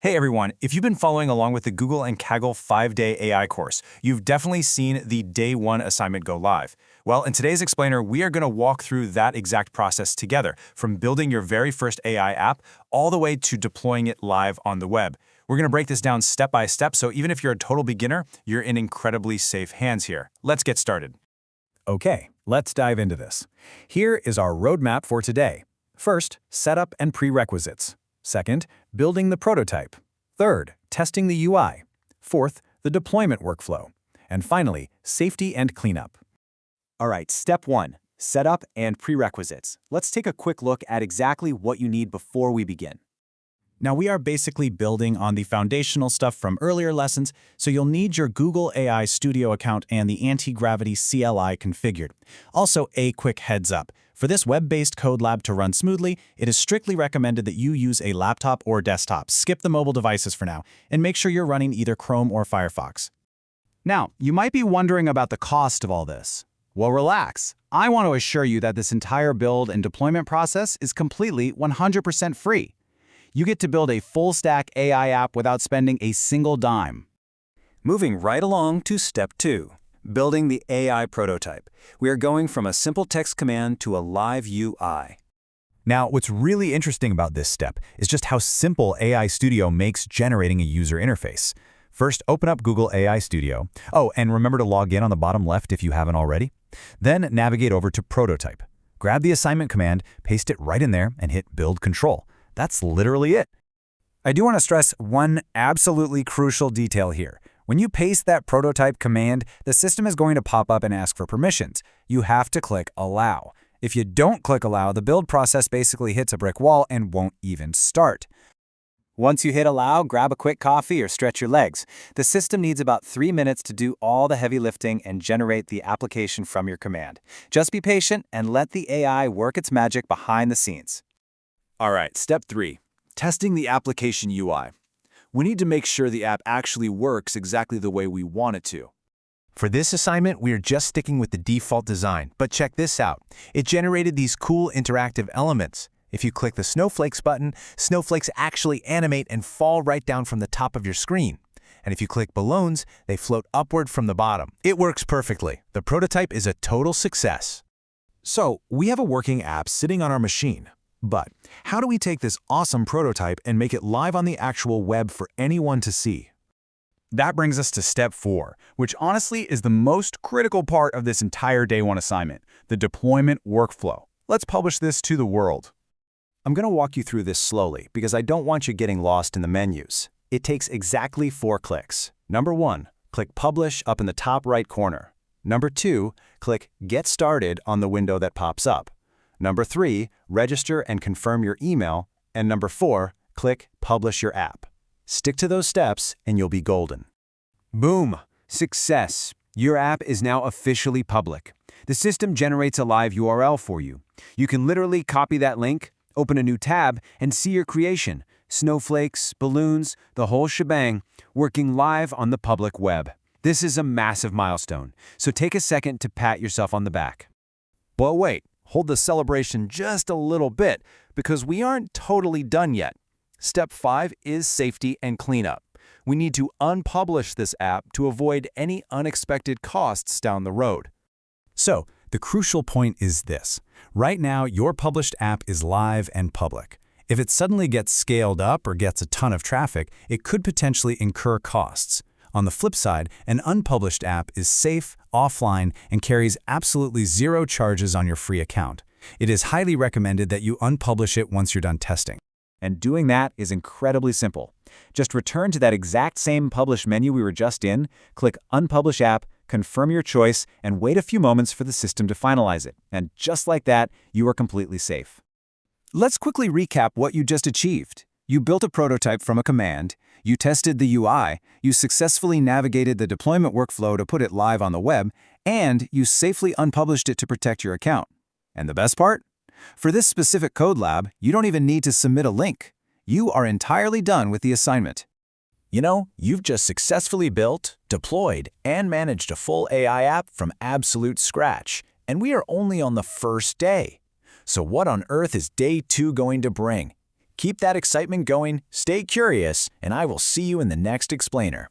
Hey everyone, if you've been following along with the Google and Kaggle 5-day AI course, you've definitely seen the day one assignment go live. Well, in today's explainer, we are going to walk through that exact process together, from building your very first AI app all the way to deploying it live on the web. We're going to break this down step by step, so even if you're a total beginner, you're in incredibly safe hands here. Let's get started. Okay, let's dive into this. Here is our roadmap for today. First, setup and prerequisites. Second, building the prototype. Third, testing the UI. Fourth, the deployment workflow. And finally, safety and cleanup. All right, step one, setup and prerequisites. Let's take a quick look at exactly what you need before we begin. Now, we are basically building on the foundational stuff from earlier lessons, so you'll need your Google AI Studio account and the anti-gravity CLI configured. Also, a quick heads up. For this web-based code lab to run smoothly, it is strictly recommended that you use a laptop or desktop. Skip the mobile devices for now, and make sure you're running either Chrome or Firefox. Now, you might be wondering about the cost of all this. Well, relax. I want to assure you that this entire build and deployment process is completely 100% free. You get to build a full-stack AI app without spending a single dime. Moving right along to step two. Building the AI prototype. We are going from a simple text command to a live UI. Now, what's really interesting about this step is just how simple AI Studio makes generating a user interface. First, open up Google AI Studio. Oh, and remember to log in on the bottom left if you haven't already. Then navigate over to Prototype. Grab the assignment command, paste it right in there, and hit Build Control. That's literally it. I do want to stress one absolutely crucial detail here. When you paste that prototype command, the system is going to pop up and ask for permissions. You have to click Allow. If you don't click Allow, the build process basically hits a brick wall and won't even start. Once you hit Allow, grab a quick coffee or stretch your legs. The system needs about 3 minutes to do all the heavy lifting and generate the application from your command. Just be patient and let the AI work its magic behind the scenes. All right, step three. Testing the application UI. We need to make sure the app actually works exactly the way we want it to. For this assignment, we are just sticking with the default design, but check this out. It generated these cool interactive elements. If you click the Snowflakes button, snowflakes actually animate and fall right down from the top of your screen. And if you click balloons, they float upward from the bottom. It works perfectly. The prototype is a total success. So, we have a working app sitting on our machine. But how do we take this awesome prototype and make it live on the actual web for anyone to see? That brings us to step 4, which honestly is the most critical part of this entire day one assignment, the deployment workflow. Let's publish this to the world. I'm going to walk you through this slowly because I don't want you getting lost in the menus. It takes exactly 4 clicks. Number 1, click Publish up in the top right corner. Number 2, click Get Started on the window that pops up. Number 3, register and confirm your email. And number 4, click Publish your app. Stick to those steps and you'll be golden. Boom! Success! Your app is now officially public. The system generates a live URL for you. You can literally copy that link, open a new tab, and see your creation, snowflakes, balloons, the whole shebang, working live on the public web. This is a massive milestone, so take a second to pat yourself on the back. But wait, hold the celebration just a little bit because we aren't totally done yet. Step 5 is safety and cleanup. We need to unpublish this app to avoid any unexpected costs down the road. So, the crucial point is this. Right now, your published app is live and public. If it suddenly gets scaled up or gets a ton of traffic, it could potentially incur costs. On the flip side, an unpublished app is safe, offline, and carries absolutely zero charges on your free account. It is highly recommended that you unpublish it once you're done testing. And doing that is incredibly simple. Just return to that exact same Publish menu we were just in, click Unpublish App, confirm your choice, and wait a few moments for the system to finalize it. And just like that, you are completely safe. Let's quickly recap what you just achieved. You built a prototype from a command, you tested the UI, you successfully navigated the deployment workflow to put it live on the web, and you safely unpublished it to protect your account. And the best part? For this specific code lab, you don't even need to submit a link. You are entirely done with the assignment. You know, you've just successfully built, deployed, and managed a full AI app from absolute scratch, and we are only on the first day. So what on earth is day 2 going to bring? Keep that excitement going, stay curious, and I will see you in the next explainer.